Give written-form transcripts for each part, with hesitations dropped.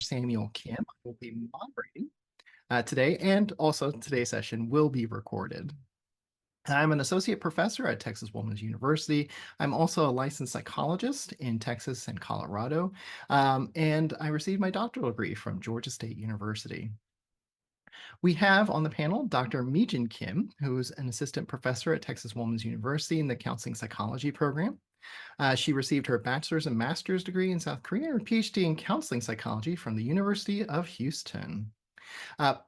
Samuel Kim. I will be moderating today, and also today's session will be recorded. I'm an associate professor at Texas Woman's University. I'm also a licensed psychologist in Texas and Colorado, and I received my doctoral degree from Georgia State University. We have on the panel Dr. Mijin Kim, who's an assistant professor at Texas Woman's University in the counseling psychology program. She received her bachelor's and master's degree in South Korea and PhD in counseling psychology from the University of Houston.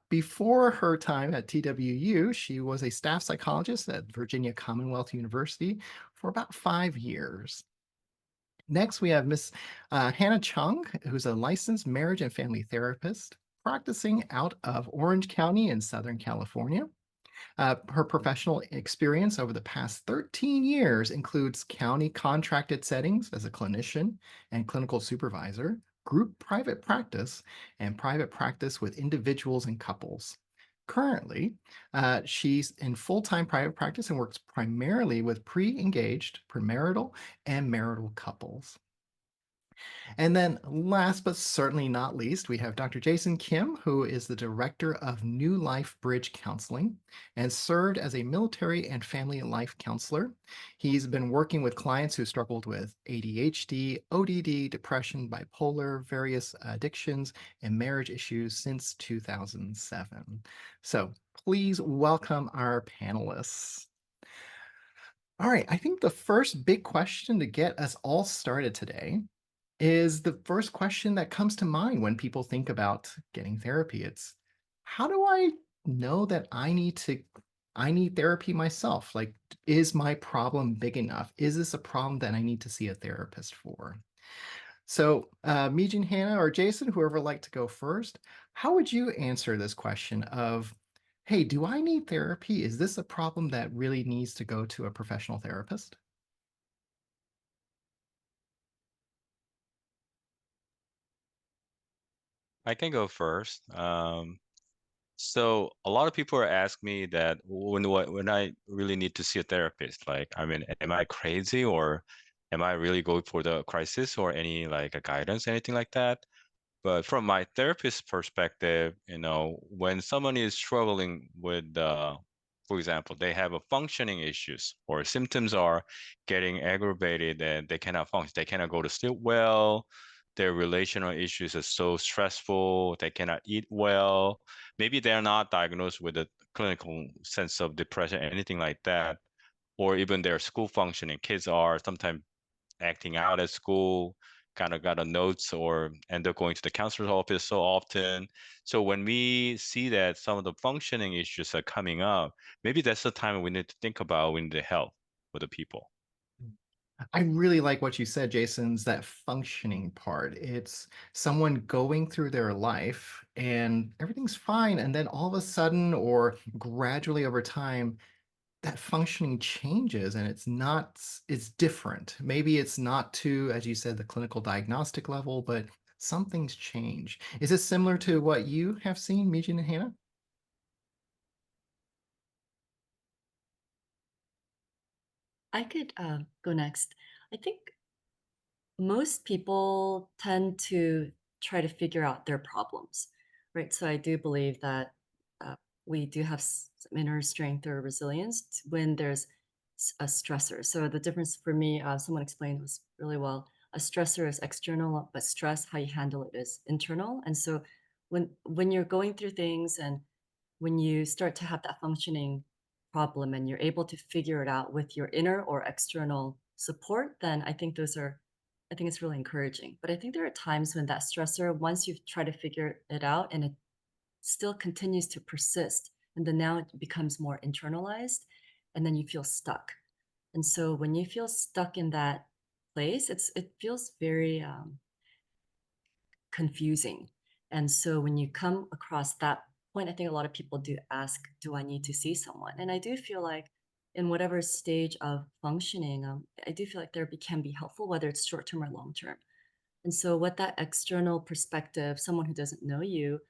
Before her time at TWU, she was a staff psychologist at Virginia Commonwealth University for about 5 years. Next, we have Miss Hannah Chung, who's a licensed marriage and family therapist practicing out of Orange County in Southern California. Her professional experience over the past 13 years includes county contracted settings as a clinician and clinical supervisor, group private practice, and private practice with individuals and couples. Currently, she's in full time private practice and works primarily with pre engaged, premarital, and marital couples. And then last but certainly not least, we have Dr. Jason Kim, who is the director of New Life Bridge Counseling and served as a military and family life counselor. He's been working with clients who struggled with ADHD, ODD, depression, bipolar, various addictions, and marriage issues since 2007. So please welcome our panelists. All right, I think the first big question to get us all started today is the first question that comes to mind when people think about getting therapy. It's how do I know that I need therapy myself? Like, is my problem big enough? Is this a problem that I need to see a therapist for? So, Mijin, Hannah, or Jason, whoever would like to go first, how would you answer this question of, hey, do I need therapy? Is this a problem that really needs to go to a professional therapist? I can go first. So a lot of people are asking me that when I really need to see a therapist, like, I mean, am I crazy or am I really going for the crisis or any like a guidance, anything like that? But from my therapist perspective, when someone is struggling with, for example, they have a functioning issues or symptoms are getting aggravated and they cannot function, they cannot go to sleep well, their relational issues are so stressful, they cannot eat well. Maybe they're not diagnosed with a clinical sense of depression, anything like that, or even their school functioning. Kids are sometimes acting out at school, kind of got a notes or end up going to the counselor's office so often. So when we see that some of the functioning issues are coming up, maybe that's the time we need to think about we need to help with the people. I really like what you said, Jason's that functioning part. It's someone going through their life and everything's fine. And then all of a sudden, or gradually over time, that functioning changes and it's different. Maybe it's not to, as you said, the clinical diagnostic level, but something's changed. Is this similar to what you have seen, Mijin and Hannah? I could go next. I think most people tend to try to figure out their problems, right? So I do believe that we do have some inner strength or resilience when there's a stressor. So the difference for me, someone explained was really well. A stressor is external, but stress, how you handle it, is internal. And so when you're going through things and when you start to have that functioning problem and you're able to figure it out with your inner or external support, then I think it's really encouraging. But I think there are times when that stressor, once you've tried to figure it out and it still continues to persist, and then now it becomes more internalized, and then you feel stuck. And so when you feel stuck in that place, it feels very confusing. And so when you come across that point, I think a lot of people do ask, do I need to see someone? And I do feel like in whatever stage of functioning, I do feel like therapy can be helpful, whether it's short term or long term. And so, what that external perspective, someone who doesn't know you,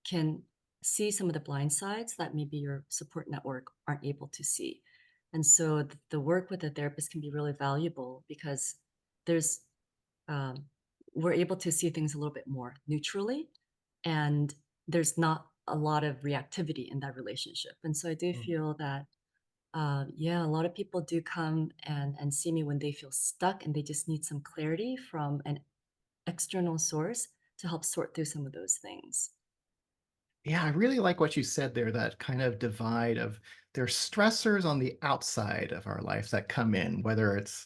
can see some of the blind sides that maybe your support network aren't able to see. And so, the work with a therapist can be really valuable because there's um, we're able to see things a little bit more neutrally. and there's not a lot of reactivity in that relationship. And so I do feel that, yeah, a lot of people do come and see me when they feel stuck and they just need some clarity from an external source to help sort through some of those things. Yeah, I really like what you said there, that kind of divide of there's stressors on the outside of our life that come in, whether it's,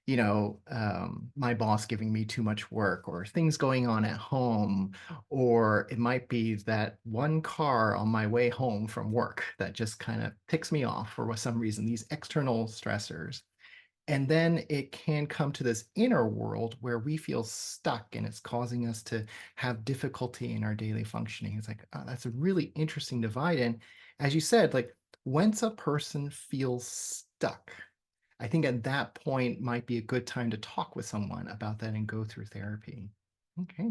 my boss giving me too much work or things going on at home, or it might be that one car on my way home from work that just kind of ticks me off for some reason, these external stressors. And then it can come to this inner world where we feel stuck and it's causing us to have difficulty in our daily functioning. It's like, that's a really interesting divide. And as you said, like once a person feels stuck, I think at that point might be a good time to talk with someone about that and go through therapy. Okay.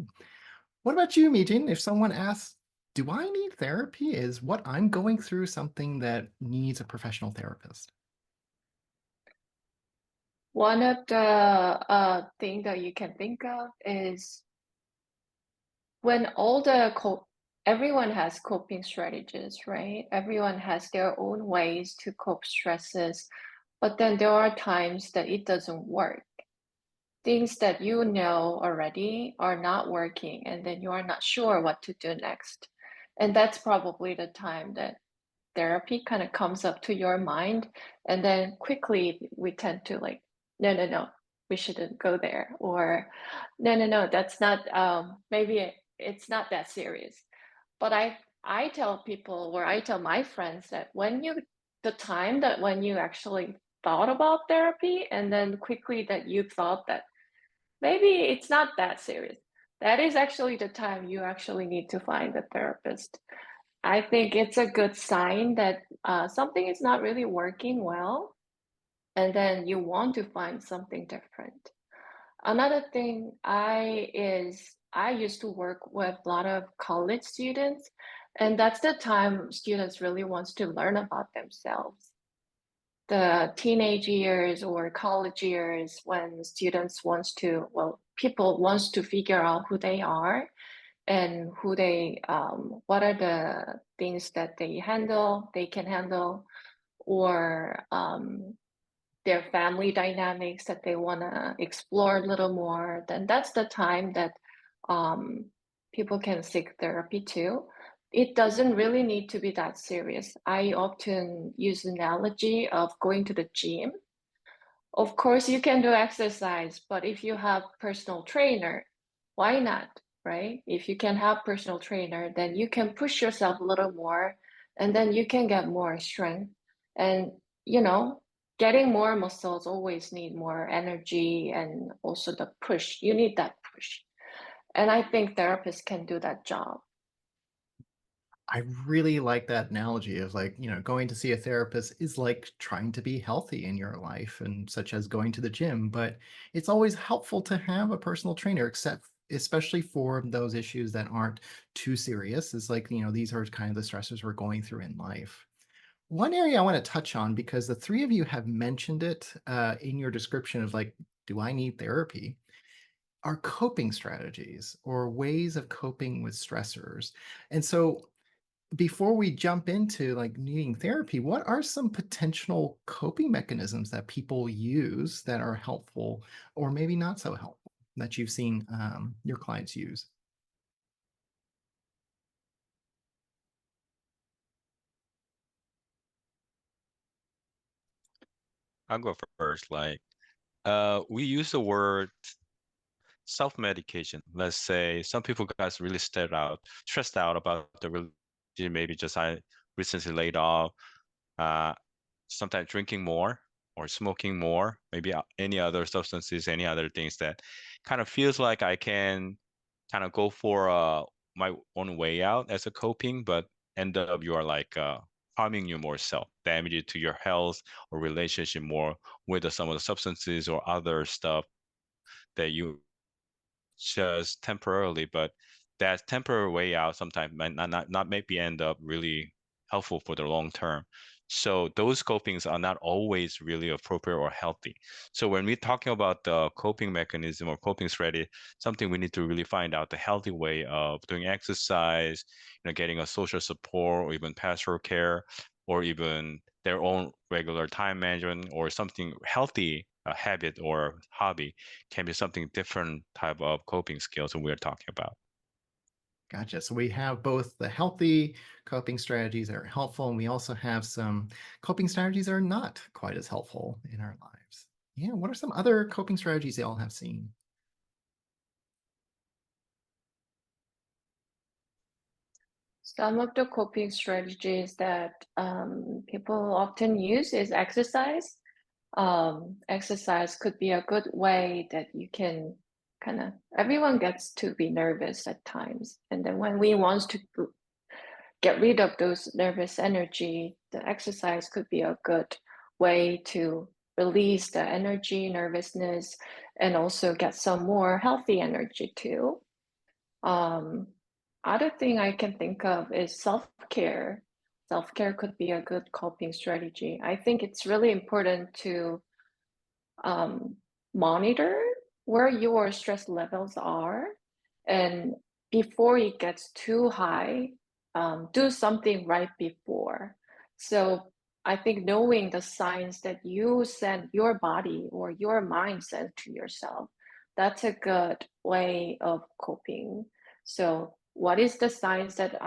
What about you, Mijin? If someone asks, do I need therapy? Is what I'm going through something that needs a professional therapist? One of the thing that you can think of is when everyone has coping strategies, right? Everyone has their own ways to cope stresses, but then there are times that it doesn't work. Things that you know already are not working, and then you are not sure what to do next. And that's probably the time that therapy kind of comes up to your mind, and then quickly we tend to like, no, we shouldn't go there, or no, that's not, maybe it's not that serious. But I tell people, or I tell my friends that the time that when you actually thought about therapy, and then quickly that you thought that maybe it's not that serious, that is actually the time you actually need to find a therapist. I think it's a good sign that something is not really working well, and then you want to find something different. Another thing I used to work with a lot of college students, and that's the time students really wants to learn about themselves. The teenage years or college years when students people wants to figure out who they are and what are the things that they can handle, or their family dynamics that they want to explore a little more, then that's the time that um, people can seek therapy too. It doesn't really need to be that serious. I often use the analogy of going to the gym. Of course, you can do exercise, but if you have personal trainer, why not, right? If you can have personal trainer, then you can push yourself a little more, and then you can get more strength. And, you know, getting more muscles always need more energy and also the push. You need that push. And I think therapists can do that job. I really like that analogy of like, going to see a therapist is like trying to be healthy in your life and such as going to the gym, but it's always helpful to have a personal trainer, except especially for those issues that aren't too serious. It's like, these are kind of the stressors we're going through in life. One area I want to touch on, because the three of you have mentioned it in your description of like, do I need therapy? Are coping strategies or ways of coping with stressors. And so before we jump into like needing therapy, what are some potential coping mechanisms that people use that are helpful or maybe not so helpful that you've seen your clients use? I'll go first. Like, we use the word self-medication. Let's say some people got really stressed out about the religion. Maybe just I recently laid off. Uh, Sometimes drinking more or smoking more, maybe any other substances, any other things that kind of feels like I can kind of go for my own way out as a coping, but end up you are like harming you more self, damage to your health or relationship more with some of the substances or other stuff that you just temporarily, but that temporary way out sometimes might not maybe end up really helpful for the long term. So those copings are not always really appropriate or healthy. So when we're talking about the coping mechanism or coping strategy, something we need to really find out the healthy way of doing exercise, getting a social support or even pastoral care, or even their own regular time management or something healthy habit or hobby can be something different type of coping skills that we're talking about. Gotcha. So we have both the healthy coping strategies that are helpful, and we also have some coping strategies that are not quite as helpful in our lives. Yeah, what are some other coping strategies y'all have seen? Some of the coping strategies that people often use is exercise. Exercise could be a good way that you can everyone gets to be nervous at times. And then when we want to get rid of those nervous energy, the exercise could be a good way to release the energy, nervousness, and also get some more healthy energy too. Other thing I can think of is self-care. Self-care could be a good coping strategy. I think it's really important to um, monitor where your stress levels are, and before it gets too high, do something right before. So I think knowing the signs that you send your body or your mind sends to yourself, that's a good way of coping. So uh, what is the signs that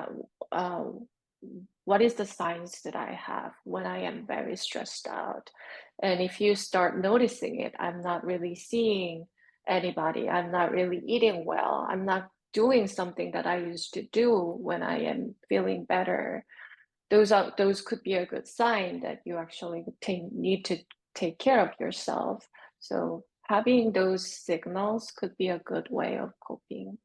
I have when I am very stressed out? And if you start noticing it, I'm not really seeing anybody, I'm not really eating well, I'm not doing something that I used to do when I am feeling better. Those could be a good sign that you actually need to take care of yourself. So having those signals could be a good way of coping.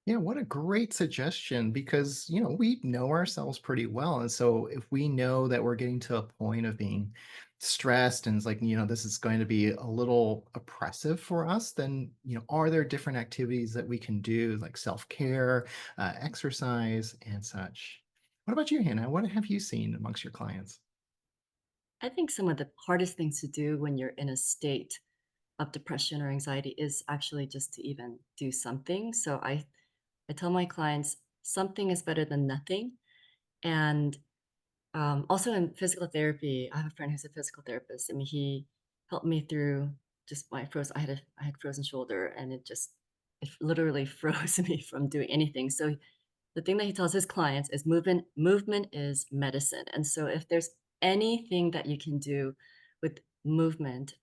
Yeah, what a great suggestion because, we know ourselves pretty well. And so if we know that we're getting to a point of being stressed and it's like, this is going to be a little oppressive for us, then, are there different activities that we can do like self-care, exercise, and such? What about you, Hannah? What have you seen amongst your clients? I think some of the hardest things to do when you're in a state of depression or anxiety is actually just to even do something. So I tell my clients something is better than nothing. And also in physical therapy, I have a friend who's a physical therapist. I mean, he helped me through just my I had frozen shoulder, and it literally froze me from doing anything. So the thing that he tells his clients is movement is medicine. And so if there's anything that you can do with movement,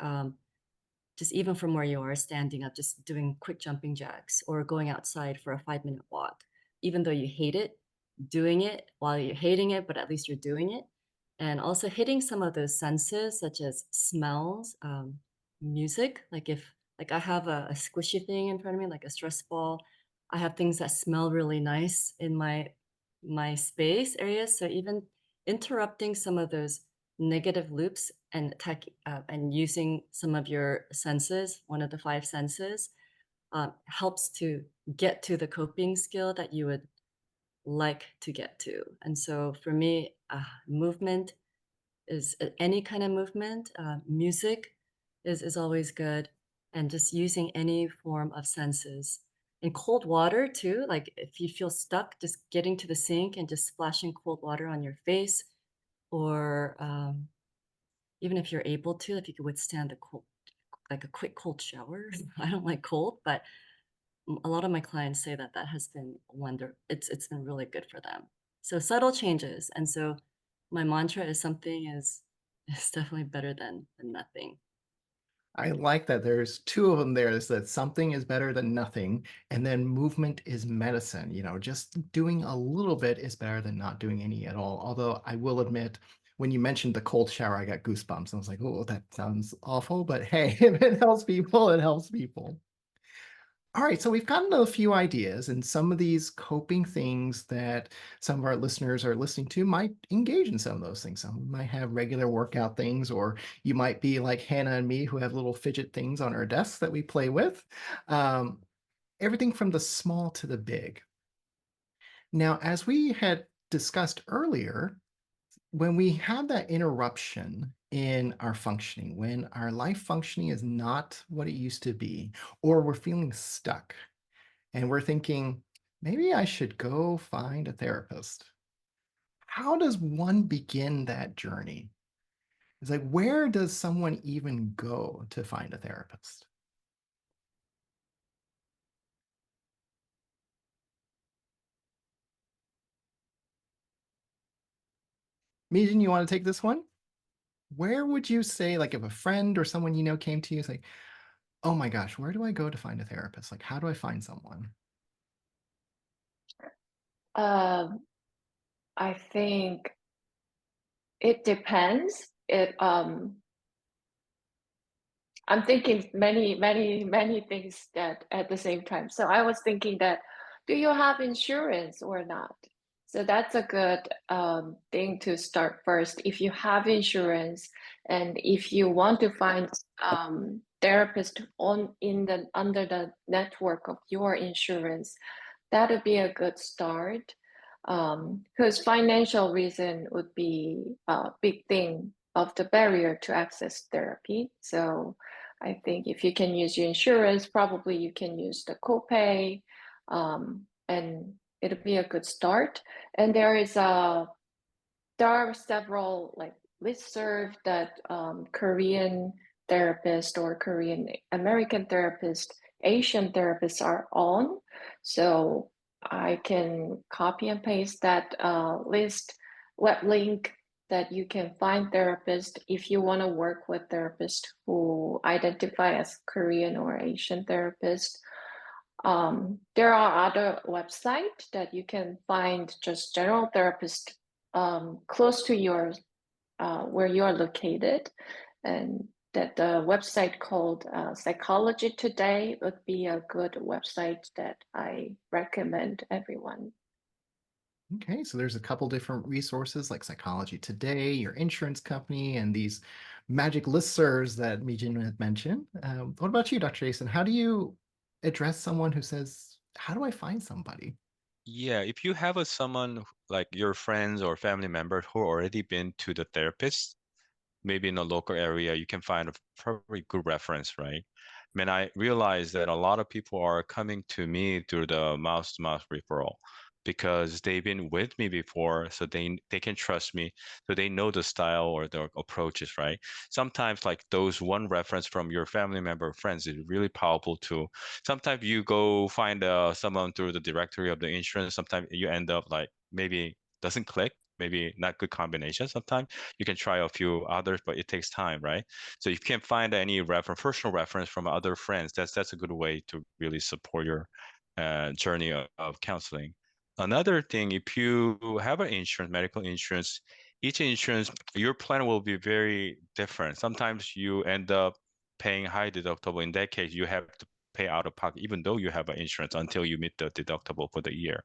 just even from where you are, standing up, just doing quick jumping jacks or going outside for a 5-minute walk, even though you hate it, doing it while you're hating it, but at least you're doing it. And also hitting some of those senses, such as smells, music. Like I have a squishy thing in front of me, like a stress ball. I have things that smell really nice in my space areas. So even interrupting some of those negative loops and and using some of your senses, one of the 5 senses, helps to get to the coping skill that you would like to get to. And so for me, movement is any kind of movement. Music is always good, and just using any form of senses. In cold water too, like if you feel stuck, just getting to the sink and just splashing cold water on your face, or even if you're able to, if you could withstand the cold, like a quick cold shower. I don't like cold, but a lot of my clients say that that has been it's been really good for them. So subtle changes. And so my mantra is something is definitely better than nothing. I like that there's two of them there. Is that something is better than nothing, and then movement is medicine. Just doing a little bit is better than not doing any at all. Although I will admit, when you mentioned the cold shower, I got goosebumps. I was like, oh, that sounds awful. But hey, if it helps people, it helps people. All right, so we've gotten a few ideas, and some of these coping things that some of our listeners are listening to might engage in some of those things. Some might have regular workout things, or you might be like Hannah and me, who have little fidget things on our desks that we play with. Um, Everything from the small to the big. Now, as we had discussed earlier, when we have that interruption in our functioning, when our life functioning is not what it used to be, or we're feeling stuck and we're thinking, maybe I should go find a therapist. How does one begin that journey? It's like, where does someone even go to find a therapist? Mijin, you want to take this one? Where would you say, like, if a friend or someone you know came to you, say, oh my gosh, where do I go to find a therapist? Like, how do I find someone? Um, I think it depends. I'm thinking many things that at the same time. So I was thinking that, do you have insurance or not? So that's a good thing to start first. If you have insurance and if you want to find therapist under the network of your insurance, that would be a good start. Because financial reason would be a big thing of the barrier to access therapy. So I think if you can use your insurance, probably you can use the copay, and it'll be a good start. And there are several like listserv that Korean therapists or Korean American therapists, Asian therapists are on. So I can copy and paste that list web link that you can find therapists if you want to work with therapists who identify as Korean or Asian therapists. There are other websites that you can find just general therapists close to your where you are located, and that the website called Psychology Today would be a good website that I recommend everyone. Okay, so there's a couple different resources like Psychology Today, your insurance company, and these magic listservs that Mijin had mentioned. What about you, Dr. Jason? How do you address someone who says, how do I find somebody? Yeah, if you have someone like your friends or family member who already been to the therapist, maybe in a local area, you can find a probably good reference, right? I mean, I realize that a lot of people are coming to me through the mouth-to-mouth referral because they've been with me before, so they can trust me, so they know the style or the approaches, right? Sometimes like those one reference from your family member or friends is really powerful too. Sometimes you go find someone through the directory of the insurance. Sometimes you end up like maybe doesn't click, maybe not good combination. Sometimes you can try a few others, but it takes time, right? So if you can find any personal reference from other friends, that's a good way to really support your journey of counseling. Another thing, if you have an insurance, medical insurance, each insurance, your plan will be very different. Sometimes you end up paying high deductible. In that case, you have to pay out of pocket, even though you have an insurance until you meet the deductible for the year.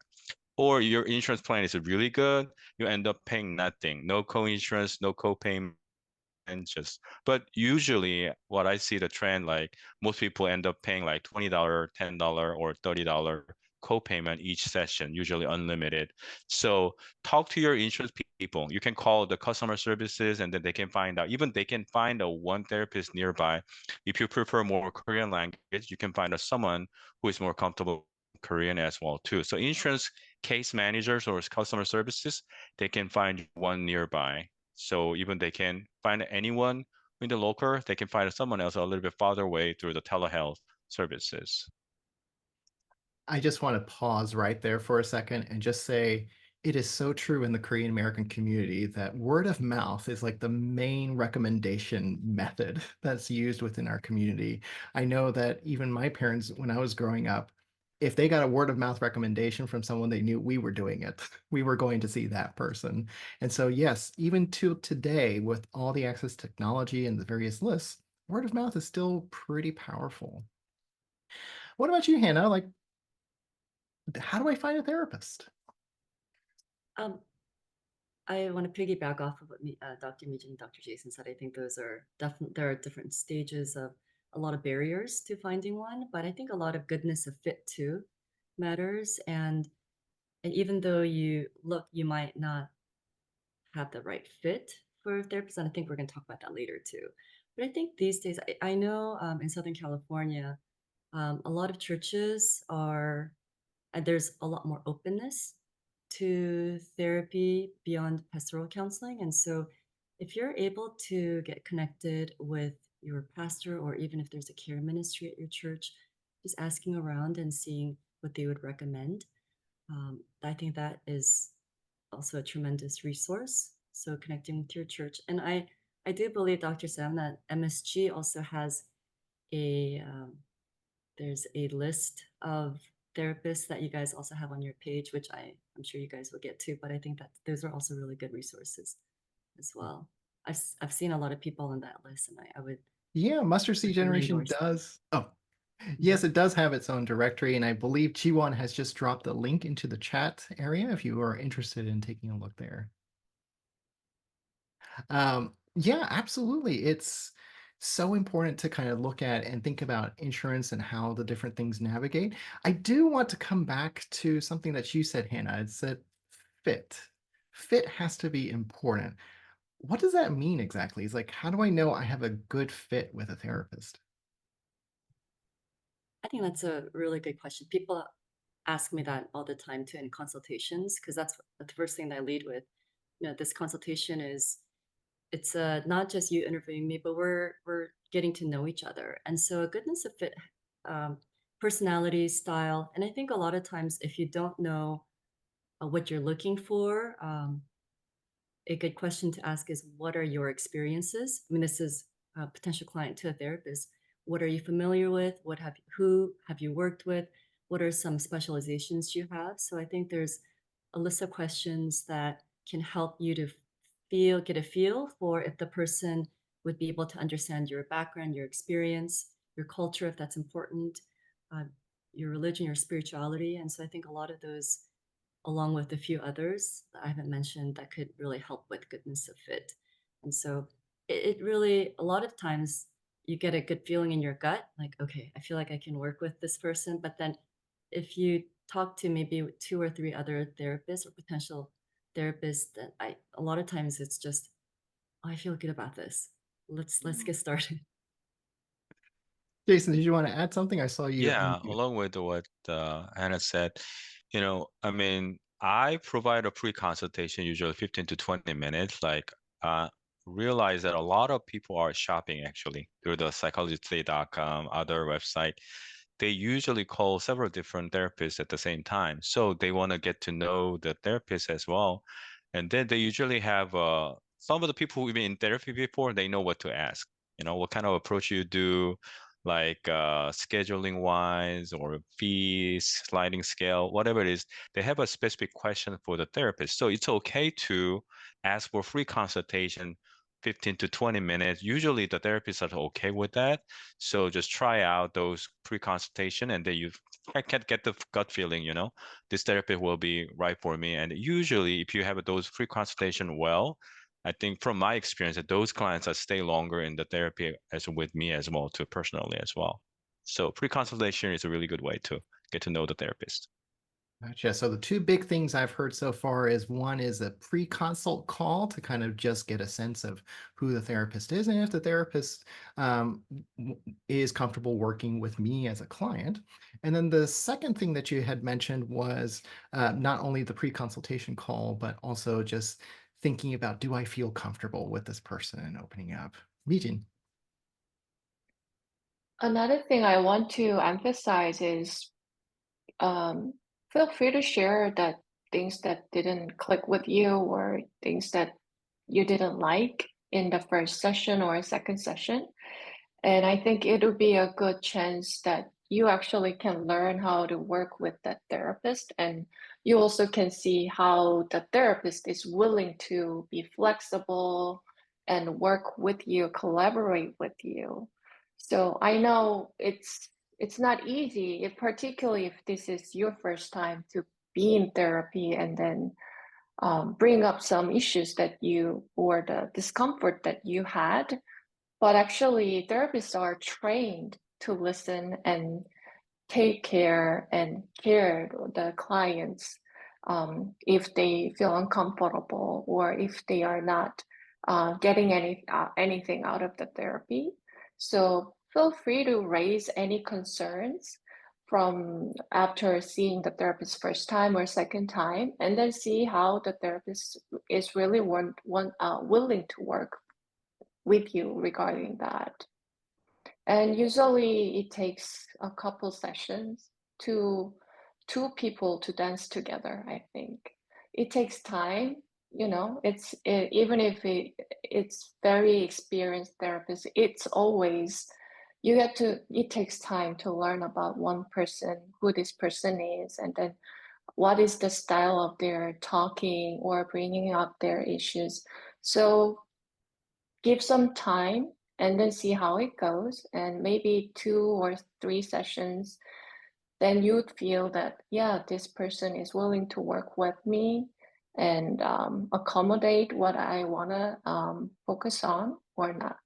Or your insurance plan is really good, you end up paying nothing, no co-insurance, no co-payment, just. But usually, what I see the trend like most people end up paying like $20, $10, or $30 co-payment each session, usually unlimited. So talk to your insurance people. You can call the customer services, and then they can find out. Even they can find a one therapist nearby. If you prefer more Korean language, you can find someone who is more comfortable Korean as well too. So insurance case managers or customer services, they can find one nearby. So even they can find anyone in the local, they can find someone else a little bit farther away through the telehealth services. I just want to pause right there for a second and just say it is so true in the Korean American community that word of mouth is like the main recommendation method that's used within our community. I know that even my parents, when I was growing up, if they got a word of mouth recommendation from someone they knew, we were doing it. We were going to see that person. And so, yes, even to today, with all the access to technology and the various lists, word of mouth is still pretty powerful. What about you, Hannah? Like, how do I find a therapist? Um, I want to piggyback off of what Dr. Meej and Dr. Jason said. I think those are definitely, there are different stages of a lot of barriers to finding one, but I think a lot of goodness of fit too matters. And even though you might not have the right fit for therapists. And I think we're going to talk about that later too. But I think these days, I know in Southern California, a lot of churches are, there's a lot more openness to therapy beyond pastoral counseling. And so if you're able to get connected with your pastor, or even if there's a care ministry at your church, just asking around and seeing what they would recommend. I think that is also a tremendous resource. So connecting with your church. And I do believe, Dr. Sam, that MSG also has there's a list of therapists that you guys also have on your page, which I'm sure you guys will get to, but I think that those are also really good resources as well. I've seen a lot of people on that list, and I would Yeah, Mustard Seed really Generation endorse that. does. Oh, yes, it does have its own directory, and I believe Chiwon has just dropped the link into the chat area if you are interested in taking a look there. Yeah, absolutely. It's so important to kind of look at and think about insurance and how the different things navigate. I do want to come back to something that you said, Hannah. It said fit. Fit has to be important. What does that mean exactly? It's like, how do I know I have a good fit with a therapist? I think that's a really good question. People ask me that all the time too in consultations, because that's the first thing that I lead with. This consultation is, it's not just you interviewing me, but we're getting to know each other. And so a goodness of fit, personality, style, and I think a lot of times if you don't know what you're looking for, a good question to ask is, what are your experiences? I mean, this is a potential client to a therapist. What are you familiar with? Who have you worked with? What are some specializations you have? So I think there's a list of questions that can help you to get a feel for if the person would be able to understand your background, your experience, your culture, if that's important, uh, your religion, your spirituality. And so I think a lot of those, along with a few others that I haven't mentioned, that could really help with goodness of fit. And so it really, a lot of times you get a good feeling in your gut, like, okay, I feel like I can work with this person. But then if you talk to maybe 2 or 3 other therapists or potential therapists, then a lot of times it's just, oh, I feel good about this. Let's get started. Jason, did you want to add something? I saw you Yeah, unmute. along with what Hannah said, I mean, I provide a pre-consultation, usually 15 to 20 minutes. Like, realize that a lot of people are shopping actually through the psychologytoday.com, other website. They usually call several different therapists at the same time. So they want to get to know the therapist as well. And then they usually have some of the people who've been in therapy before, they know what to ask. What kind of approach you do, like scheduling wise or fees, sliding scale, whatever it is, they have a specific question for the therapist. So it's okay to ask for free consultation, 15 to 20 minutes. Usually the therapists are okay with that. So just try out those pre-consultation and then you can get the gut feeling, this therapist will be right for me. And usually if you have those pre-consultation well, I think from my experience that those clients that stay longer in the therapy as with me as well too personally as well. So pre-consultation is a really good way to get to know the therapist. Gotcha. So the two big things I've heard so far is one is a pre-consult call to kind of just get a sense of who the therapist is and if the therapist is comfortable working with me as a client. And then the second thing that you had mentioned was not only the pre-consultation call, but also just thinking about, do I feel comfortable with this person and opening up? Meeting. Another thing I want to emphasize is feel free to share that things that didn't click with you or things that you didn't like in the first session or second session. And I think it would be a good chance that you actually can learn how to work with that therapist. And you also can see how the therapist is willing to be flexible and work with you, collaborate with you. So I know it's not easy, particularly if this is your first time to be in therapy and then bring up some issues that or the discomfort that you had. But actually, therapists are trained to listen and take care and care the clients if they feel uncomfortable or if they are not getting anything out of the therapy. So feel free to raise any concerns from after seeing the therapist first time or second time, and then see how the therapist is really willing to work with you regarding that. And usually it takes a couple sessions to two people to dance together, I think. It takes time, even if it's very experienced therapist, it's always it takes time to learn about one person, who this person is, and then what is the style of their talking or bringing up their issues. So give some time and then see how it goes, and maybe 2 or 3 sessions, then you'd feel that, yeah, this person is willing to work with me and accommodate what I want to focus on or not.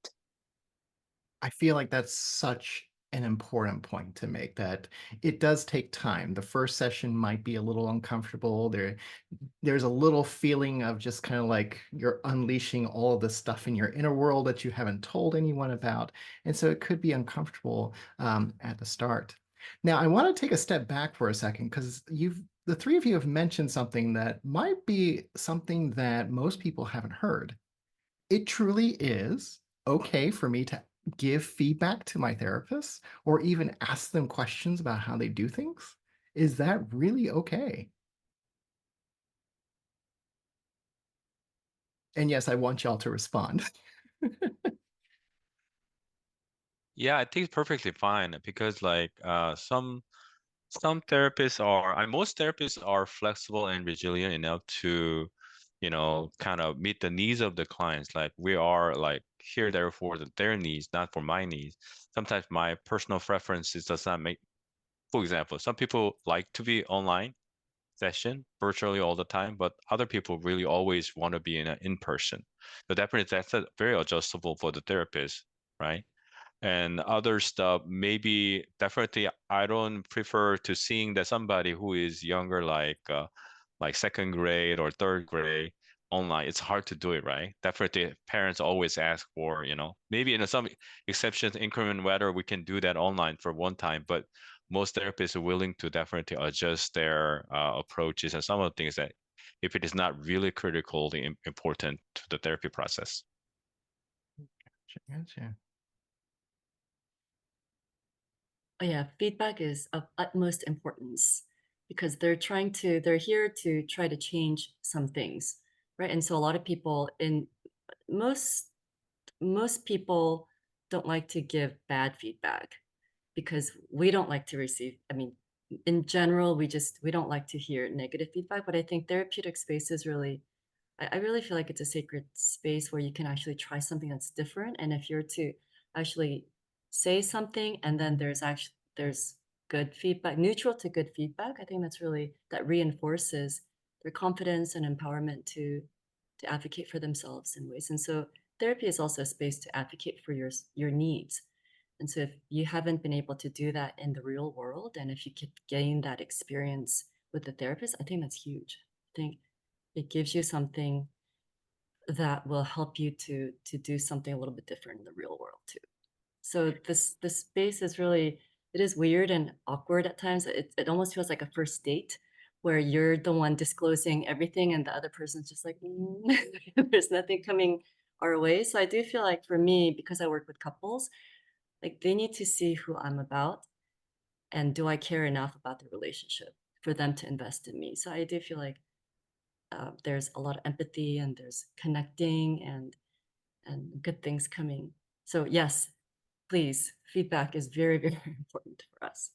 I feel like that's such an important point to make, that it does take time. The first session might be a little uncomfortable. There's a little feeling of just kind of like you're unleashing all of the stuff in your inner world that you haven't told anyone about. And so it could be uncomfortable at the start. Now, I want to take a step back for a second, because the three of you have mentioned something that might be something that most people haven't heard. It truly is okay for me to give feedback to my therapist or even ask them questions about how they do things. Is that really okay? And yes, I want y'all to respond. Yeah, I think it's perfectly fine because like some therapists are, most therapists are flexible and resilient enough to, kind of meet the needs of the clients. Like we are like here there for their needs, not for my needs. Sometimes my personal preferences does not make, for example, some people like to be online session virtually all the time, but other people really always want to be in person. So definitely that's very adjustable for the therapist, right? And other stuff, maybe definitely I don't prefer to seeing that somebody who is younger, like second grade or third grade online. It's hard to do it, right? Definitely parents always ask for, maybe in some exceptions increment whether we can do that online for one time, but most therapists are willing to definitely adjust their approaches and some of the things that if it is not really critically important to the therapy process. Gotcha. Oh yeah, feedback is of utmost importance because they're here to try to change some things, right? And so a lot of people most most people don't like to give bad feedback because we don't like to receive, I mean, in general, we don't like to hear negative feedback, but I think therapeutic space is really, I really feel like it's a sacred space where you can actually try something that's different. And if you're to actually say something and then there's good feedback, neutral to good feedback, I think that reinforces their confidence and empowerment to advocate for themselves in ways. And so therapy is also a space to advocate for your needs. And so if you haven't been able to do that in the real world, and if you could gain that experience with the therapist, I think that's huge. I think it gives you something that will help you to do something a little bit different in the real world too. So this space is really, it is weird and awkward at times. It almost feels like a first date where you're the one disclosing everything and the other person's just like, there's nothing coming our way. So I do feel like for me, because I work with couples, like they need to see who I'm about and do I care enough about the relationship for them to invest in me. So I do feel like there's a lot of empathy and there's connecting and good things coming. So yes, please, feedback is very, very important for us.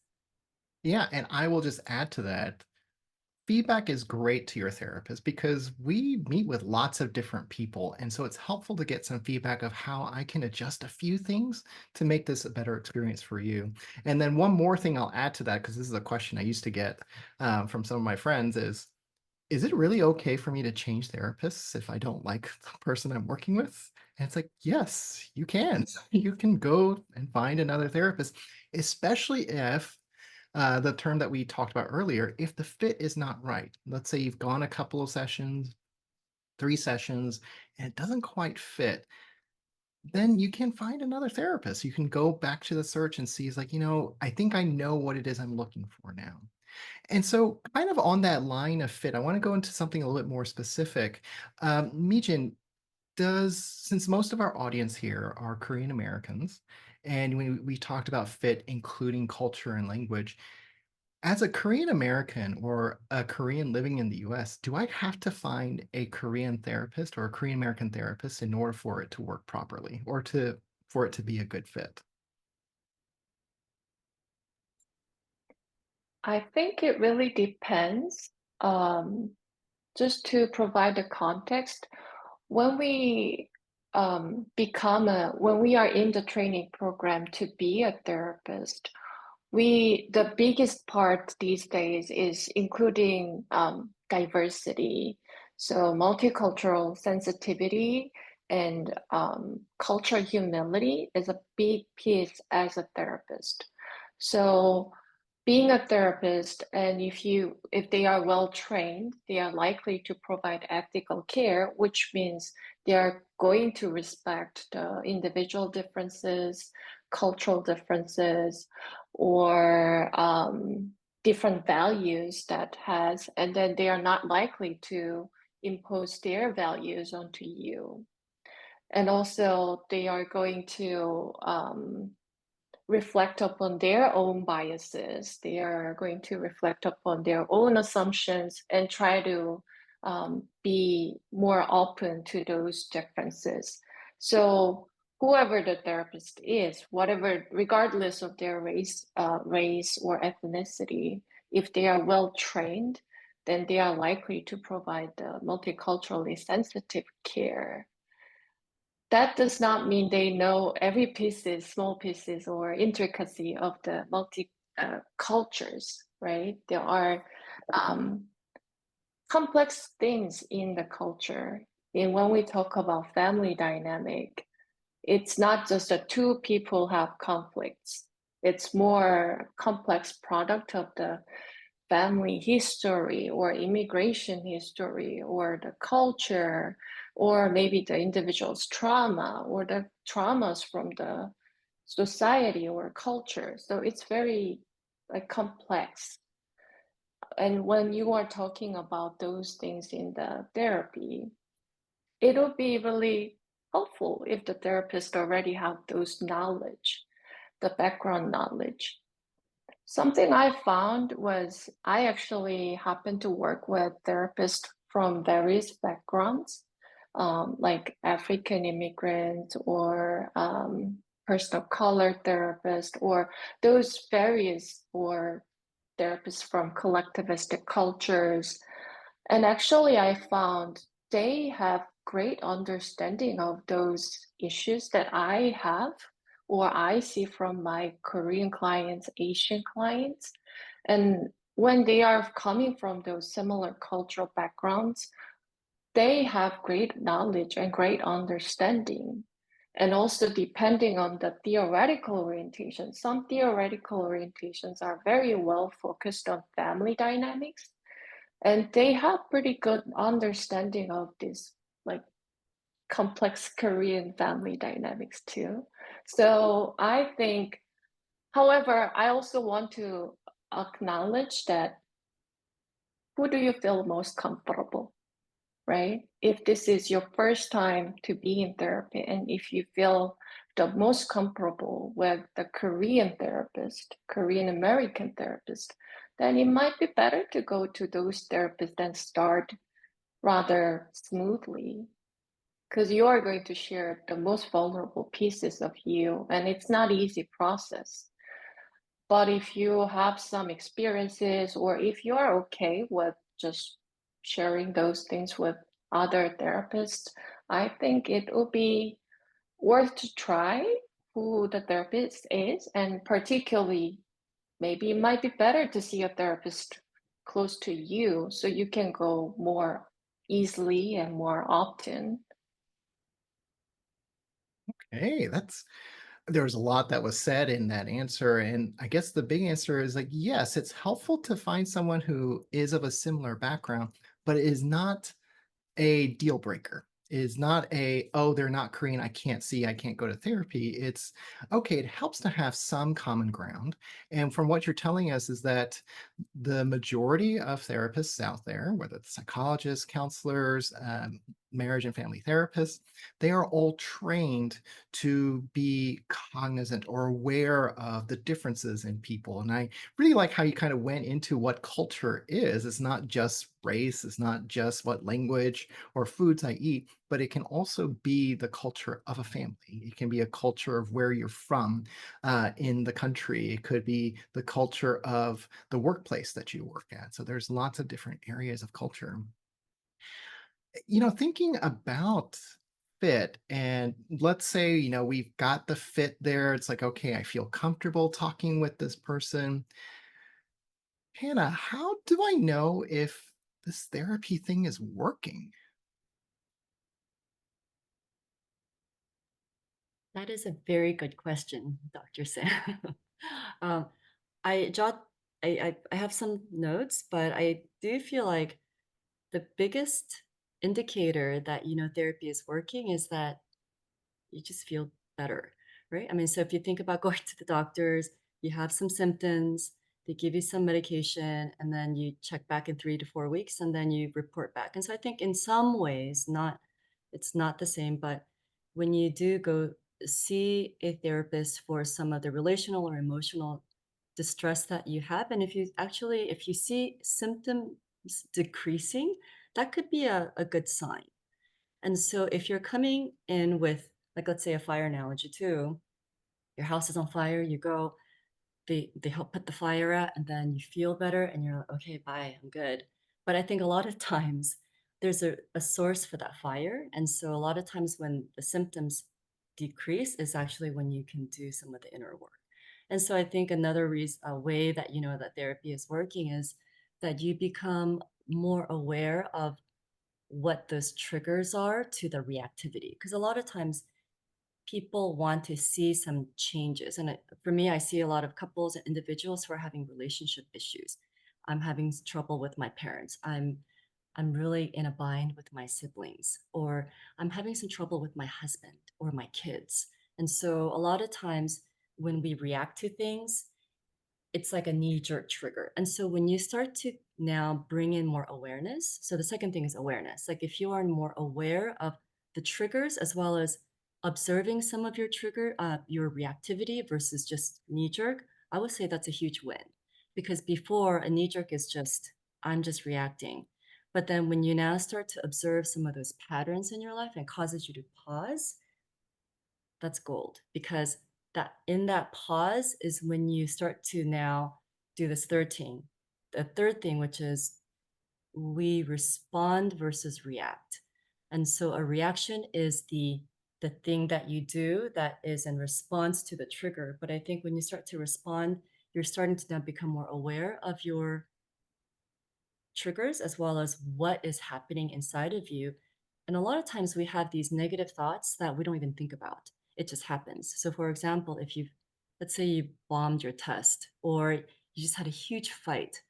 Yeah, and I will just add to that. Feedback is great to your therapist because we meet with lots of different people. And so it's helpful to get some feedback of how I can adjust a few things to make this a better experience for you. And then one more thing I'll add to that, because this is a question I used to get from some of my friends, is it really okay for me to change therapists if I don't like the person I'm working with? And it's like, yes, you can. You can go and find another therapist, especially if the term that we talked about earlier, if the fit is not right, let's say you've gone a couple of sessions, 3 sessions, and it doesn't quite fit, then you can find another therapist. You can go back to the search and see, it's like, I think I know what it is I'm looking for now. And so, kind of on that line of fit, I want to go into something a little bit more specific. Mijin, since most of our audience here are Korean Americans, and we talked about fit, including culture and language, as a Korean American or a Korean living in the US, do I have to find a Korean therapist or a Korean American therapist in order for it to work properly or for it to be a good fit? I think it really depends. Just to provide the context, when we when we are in the training program to be a therapist, the biggest part these days is including diversity. So multicultural sensitivity and cultural humility is a big piece as a therapist. So being a therapist, and if they are well trained, they are likely to provide ethical care, which means they are going to respect the individual differences, cultural differences, or different values and then they are not likely to impose their values onto you. And also, they are going to reflect upon their own biases. They are going to reflect upon their own assumptions and try to be more open to those differences. So whoever the therapist is, regardless of their race or ethnicity, if they are well trained, then they are likely to provide the multiculturally sensitive care. That does not mean they know every small pieces or intricacy of the multi cultures, right? There are complex things in the culture. And when we talk about family dynamic, it's not just that two people have conflicts. It's more complex product of the family history or immigration history or the culture or maybe the individual's trauma or the traumas from the society or culture. So it's very complex. And when you are talking about those things in the therapy, it'll be really helpful if the therapist already have those knowledge, the background knowledge. Something I found was I actually happened to work with therapists from various backgrounds, like African immigrants or person of color therapist, or those various or therapists from collectivistic cultures. And actually, I found they have great understanding of those issues that I have or I see from my Korean clients, Asian clients. And when they are coming from those similar cultural backgrounds, they have great knowledge and great understanding. And also, depending on the theoretical orientation, some theoretical orientations are very well focused on family dynamics. And they have pretty good understanding of this like complex Korean family dynamics too. So I think, however, I also want to acknowledge that who do you feel most comfortable, right? If this is your first time to be in therapy, and if you feel the most comfortable with the Korean therapist, Korean American therapist, then it might be better to go to those therapists and start rather smoothly because you are going to share the most vulnerable pieces of you, and it's not easy process. But if you have some experiences or if you are okay with just sharing those things with other therapists, I think it will be worth to try who the therapist is, and particularly maybe it might be better to see a therapist close to you so you can go more easily and more often. Hey, that's There was a lot that was said in that answer. And I guess the big answer is like, yes, it's helpful to find someone who is of a similar background, but it is not a deal breaker. It is not a, oh, they're not Korean, I can't see, I can't go to therapy. It's okay, it helps to have some common ground. And from what you're telling us is that the majority of therapists out there, whether it's psychologists, counselors, marriage and family therapists, they are all trained to be cognizant or aware of the differences in people. And I really like how you kind of went into what culture is. It's not just race, it's not just what language or foods I eat, but it can also be the culture of a family. It can be a culture of where you're from in the country. It could be the culture of the workplace that you work at. So there's lots of different areas of culture. Thinking about fit, and let's say, we've got the fit there. It's like, okay, I feel comfortable talking with this person. Hannah, how do I know if this therapy thing is working? That is a very good question, Dr. Sam. um, I jot I have some notes, but I do feel like the biggest indicator that therapy is working is that you just feel better, right? I mean, so if you think about going to the doctors, you have some symptoms, they give you some medication, and then you check back in 3 to 4 weeks, and then you report back. And so I think in some ways, it's not the same, but when you do go see a therapist for some of the relational or emotional distress that you have, and if you see symptoms decreasing, that could be a good sign. And so if you're coming in with, like, let's say a fire analogy too, your house is on fire, you go, they help put the fire out, and then you feel better and you're like, okay, bye, I'm good. But I think a lot of times there's a source for that fire. And so a lot of times when the symptoms decrease is actually when you can do some of the inner work. And so I think another reason, a way that that therapy is working is that you become more aware of what those triggers are to the reactivity. Because a lot of times people want to see some changes. And for me, I see a lot of couples and individuals who are having relationship issues. I'm having trouble with my parents. I'm really in a bind with my siblings, or I'm having some trouble with my husband or my kids. And so a lot of times when we react to things, it's like a knee-jerk trigger. And so when you start to now bring in more awareness, so the second thing is awareness. Like if you are more aware of the triggers as well as observing some of your reactivity versus just knee-jerk, I would say that's a huge win. Because before, a knee-jerk is just, I'm just reacting. But then when you now start to observe some of those patterns in your life and it causes you to pause, that's gold, because that in that pause is when you start to now do this third thing. The third thing, which is we respond versus react. And so a reaction is the thing that you do that is in response to the trigger. But I think when you start to respond, you're starting to now become more aware of your triggers as well as what is happening inside of you. And a lot of times we have these negative thoughts that we don't even think about. It just happens. So, for example, let's say you bombed your test, or you just had a huge fight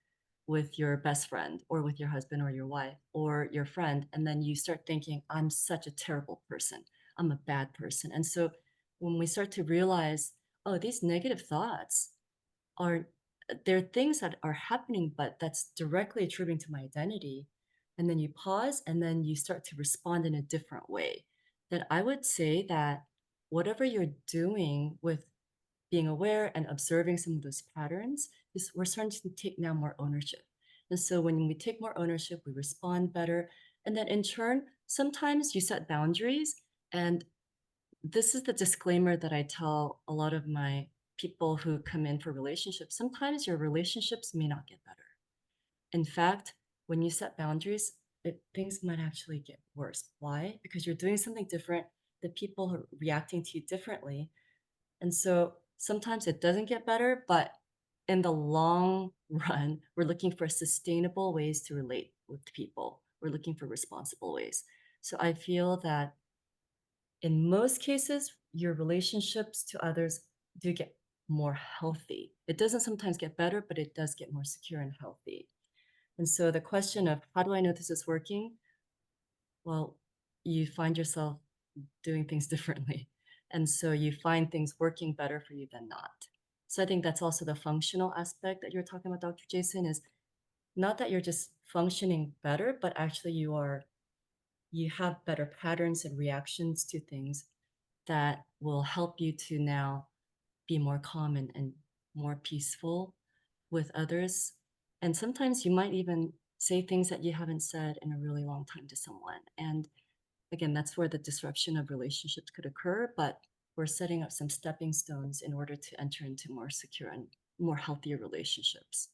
with your best friend, or with your husband, or your wife, or your friend, and then you start thinking, I'm such a terrible person. I'm a bad person. And so when we start to realize, oh, these negative thoughts are there are things that are happening, but that's directly attributing to my identity. And then you pause and then you start to respond in a different way. Then I would say that whatever you're doing with being aware and observing some of those patterns is we're starting to take now more ownership. And so when we take more ownership, we respond better. And then in turn, sometimes you set boundaries, and this is the disclaimer that I tell a lot of my people who come in for relationships. Sometimes your relationships may not get better. In fact, when you set boundaries, things might actually get worse. Why? Because you're doing something different. The people are reacting to you differently. And so sometimes it doesn't get better, but in the long run, we're looking for sustainable ways to relate with people. We're looking for responsible ways. So I feel that in most cases, your relationships to others do get more healthy. It doesn't sometimes get better, but it does get more secure and healthy. And so the question of how do I know this is working? Well, you find yourself doing things differently. And so you find things working better for you than not. So I think that's also the functional aspect that you're talking about, Dr. Jason, is not that you're just functioning better, but actually you have better patterns and reactions to things that will help you to now be more calm and more peaceful with others. And sometimes you might even say things that you haven't said in a really long time to someone. And again, that's where the disruption of relationships could occur, but we're setting up some stepping stones in order to enter into more secure and more healthier relationships.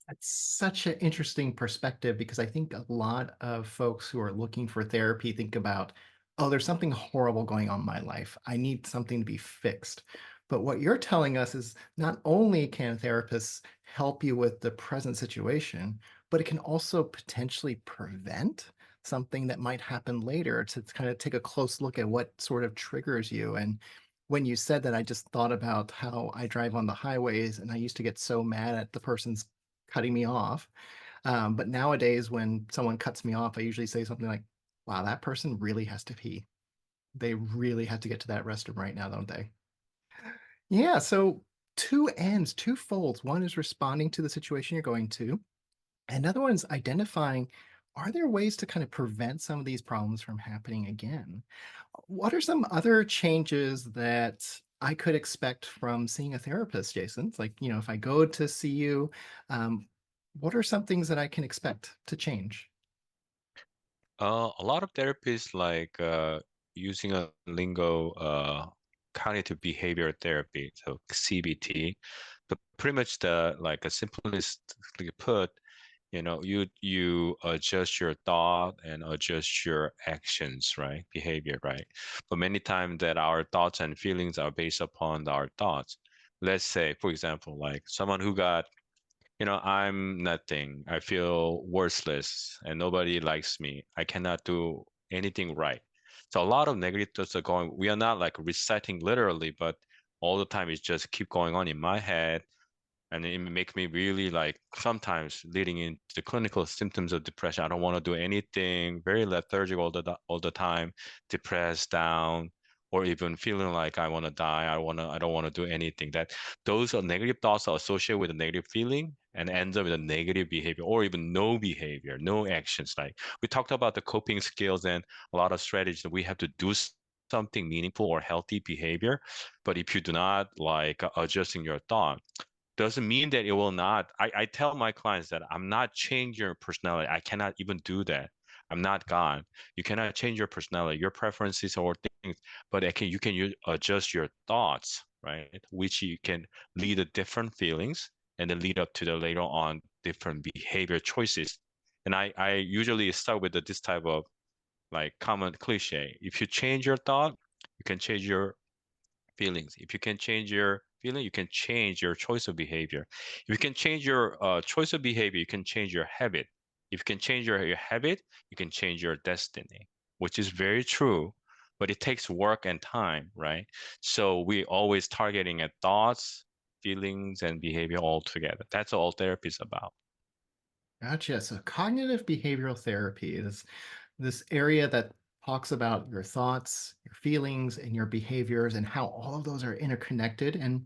That's such an interesting perspective because I think a lot of folks who are looking for therapy think about, oh, there's something horrible going on in my life. I need something to be fixed. But what you're telling us is not only can therapists help you with the present situation, but it can also potentially prevent something that might happen later to kind of take a close look at what sort of triggers you. And when you said that, I just thought about how I drive on the highways and I used to get so mad at the person's cutting me off. But nowadays, when someone cuts me off, I usually say something like, wow, that person really has to pee. They really have to get to that restroom right now, don't they? Yeah. So two ends, two folds. One is responding to the situation you're going to. Another one is identifying, are there ways to kind of prevent some of these problems from happening again? What are some other changes that I could expect from seeing a therapist, Jason? It's like, if I go to see you, um, what are some things that I can expect to change? A lot of therapists like using a lingo, cognitive behavior therapy, so CBT. But pretty much the like a simplistically put, you adjust your thought and adjust your actions, right? Behavior, right? But many times that our thoughts and feelings are based upon our thoughts. Let's say, for example, like someone who got I'm nothing. I feel worthless and nobody likes me. I cannot do anything right. So a lot of negative thoughts are going. We are not like reciting literally, but all the time it's just keep going on in my head and it make me really like sometimes leading into clinical symptoms of depression. I don't want to do anything, very lethargic all the time, depressed, down, or even feeling like I want to die. I don't want to do anything. That those are negative thoughts are associated with a negative feeling and ends up with a negative behavior or even no behavior, no actions. Like we talked about the coping skills and a lot of strategies that we have to do something meaningful or healthy behavior. But if you do not like adjusting your thought, doesn't mean that it will not. I tell my clients that I'm not changing your personality. I cannot even do that. I'm not God. You cannot change your personality, your preferences or things, but you can adjust your thoughts, right? Which you can lead to different feelings and then lead up to the later on different behavior choices. And I usually start with this type of like common cliche. If you change your thought, you can change your feelings. If you can change your feeling, you can change your choice of behavior. If you can change your choice of behavior, you can change your habit. If you can change your habit, you can change your destiny, which is very true, but it takes work and time, right? So we always targeting at thoughts, feelings, and behavior all together. That's all therapy is about. Gotcha. So cognitive behavioral therapy is this area that talks about your thoughts, your feelings, and your behaviors and how all of those are interconnected. And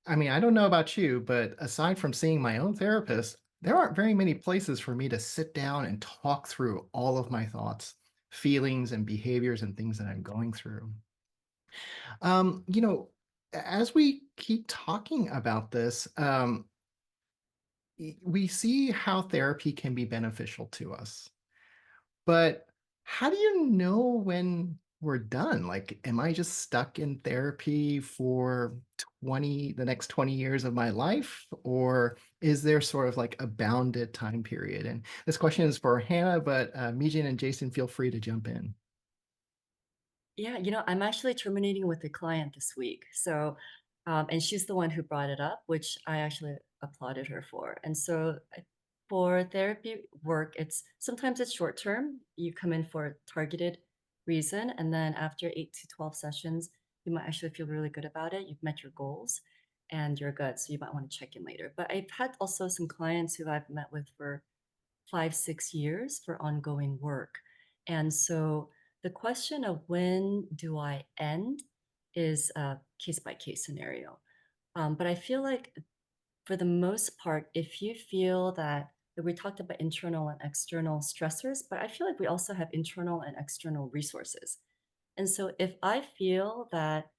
I mean, I don't know about you, but aside from seeing my own therapist, there aren't very many places for me to sit down and talk through all of my thoughts, feelings, and behaviors and things that I'm going through. Um, you know, as we keep talking about this, we see how therapy can be beneficial to us. But how do you know when we're done? Like, am I just stuck in therapy for the next 20 years of my life? Or is there sort of like a bounded time period? And this question is for Hannah, but Mijin and Jason, feel free to jump in. Yeah, I'm actually terminating with a client this week. So, and she's the one who brought it up, which I actually applauded her for. And so for therapy work, sometimes it's short term. You come in for targeted reason. And then after 8 to 12 sessions, you might actually feel really good about it. You've met your goals and you're good. So you might want to check in later. But I've had also some clients who I've met with for 5-6 years for ongoing work. And so the question of when do I end is a case by case scenario. But I feel like for the most part, if you feel that we talked about internal and external stressors, but I feel like we also have internal and external resources. And so if I feel that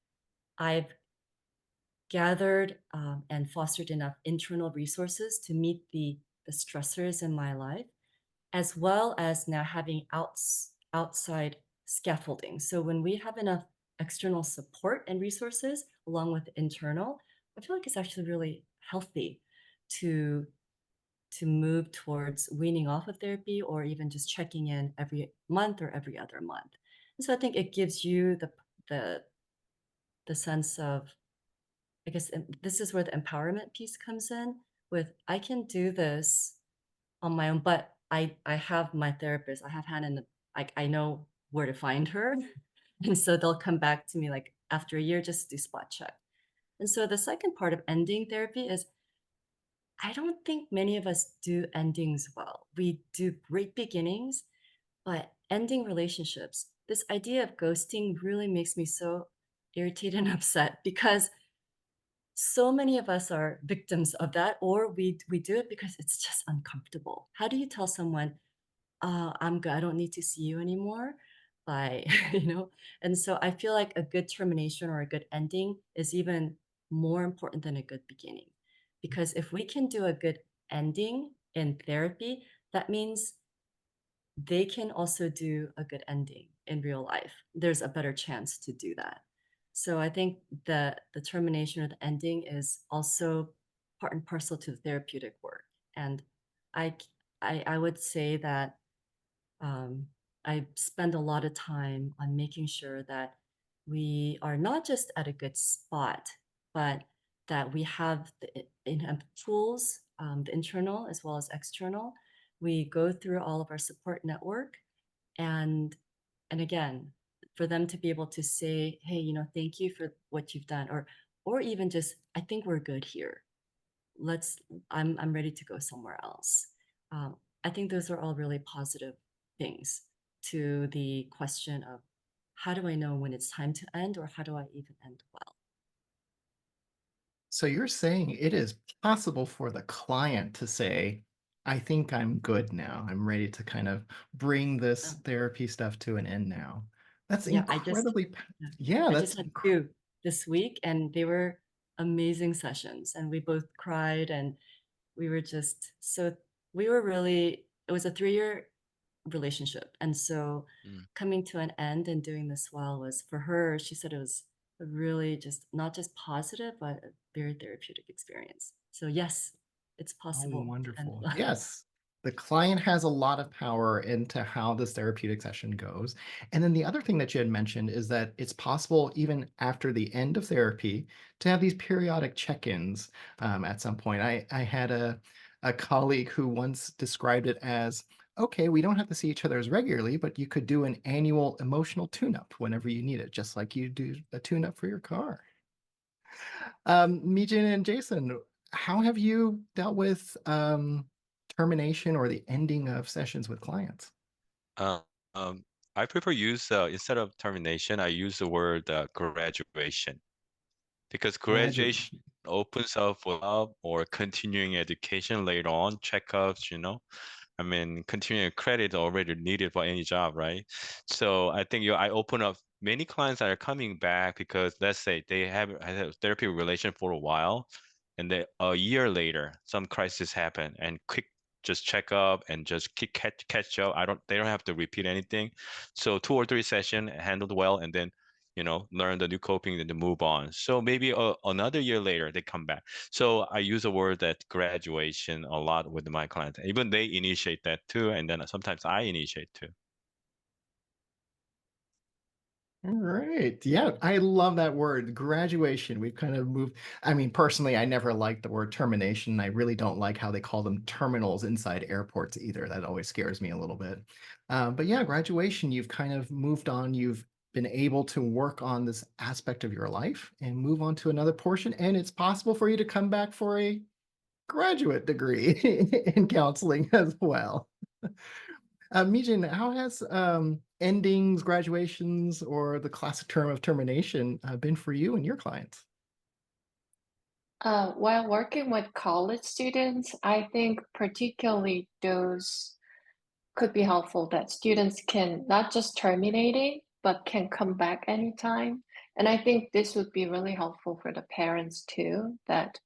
I've gathered and fostered enough internal resources to meet the stressors in my life, as well as now having outside scaffolding. So when we have enough external support and resources along with internal, I feel like it's actually really healthy to move towards weaning off of therapy or even just checking in every month or every other month. And so I think it gives you the sense of, I guess this is where the empowerment piece comes in with, I can do this on my own, but I have my therapist. I have Hannah in the, like, I know where to find her. And so they'll come back to me like after a year just to do spot check. And so the second part of ending therapy is, I don't think many of us do endings well. We do great beginnings, but ending relationships, this idea of ghosting really makes me so irritated and upset because so many of us are victims of that, or we do it because it's just uncomfortable. How do you tell someone, I'm good, I don't need to see you anymore? By, you know, and so I feel like a good termination or a good ending is even more important than a good beginning. Because if we can do a good ending in therapy, that means they can also do a good ending in real life. There's a better chance to do that. So I think the termination or the ending is also part and parcel to the therapeutic work. And I I would say that I spend a lot of time on making sure that we are not just at a good spot, but that we have the tools, the internal as well as external. We go through all of our support network, and again, for them to be able to say, "Hey, you know, thank you for what you've done," or even just, "I think we're good here. Let's I'm ready to go somewhere else." I think those are all really positive things to the question of, how do I know when it's time to end, or how do I even end well? So you're saying it is possible for the client to say, I think I'm good now. I'm ready to kind of bring this Oh, therapy stuff to an end now. That's yeah, incredibly, yeah, yeah, I that's just had two this week, and they were amazing sessions, and we both cried, and we were just so we were really, it was a 3-year relationship. And so Mm. coming to an end and doing this well was, for her, she said it was a really just not just positive, but a very therapeutic experience. So yes, it's oh, possible to end wonderful. well. Yes. The client has a lot of power into how this therapeutic session goes. And then the other thing that you had mentioned is that it's possible, even after the end of therapy, to have these periodic check-ins at some point. I had a colleague who once described it as, okay, we don't have to see each other as regularly, but you could do an annual emotional tune-up whenever you need it, just like you do a tune-up for your car. Mijin and Jason, how have you dealt with termination or the ending of sessions with clients? Uh, um, I prefer use instead of termination, I use the word graduation, because graduation Graduation. opens up for up or continuing education later on, checkups, I mean, continuing credit already needed for any job, right? So I think I open up many clients that are coming back because, let's say, they have had a therapy relation for a while, and then a year later, some crisis happen, and quick just check up and just catch up. They don't have to repeat anything. So 2 or 3 session handled well, and then learn the new coping, then to move on. So maybe another year later they come back. So I use a word that graduation a lot with my clients. Even they initiate that too, and then sometimes I initiate too. All right. Yeah, I love that word, graduation. We've kind of moved. I mean, personally, I never liked the word termination. I really don't like how they call them terminals inside airports either. That always scares me a little bit. But yeah, graduation, you've kind of moved on. You've been able to work on this aspect of your life and move on to another portion. And it's possible for you to come back for a graduate degree in counseling as well. Mijin, how has endings, graduations, or the classic term of termination been for you and your clients? While working with college students, I think particularly those could be helpful that students can not just terminate it, but can come back anytime. And I think this would be really helpful for the parents too, that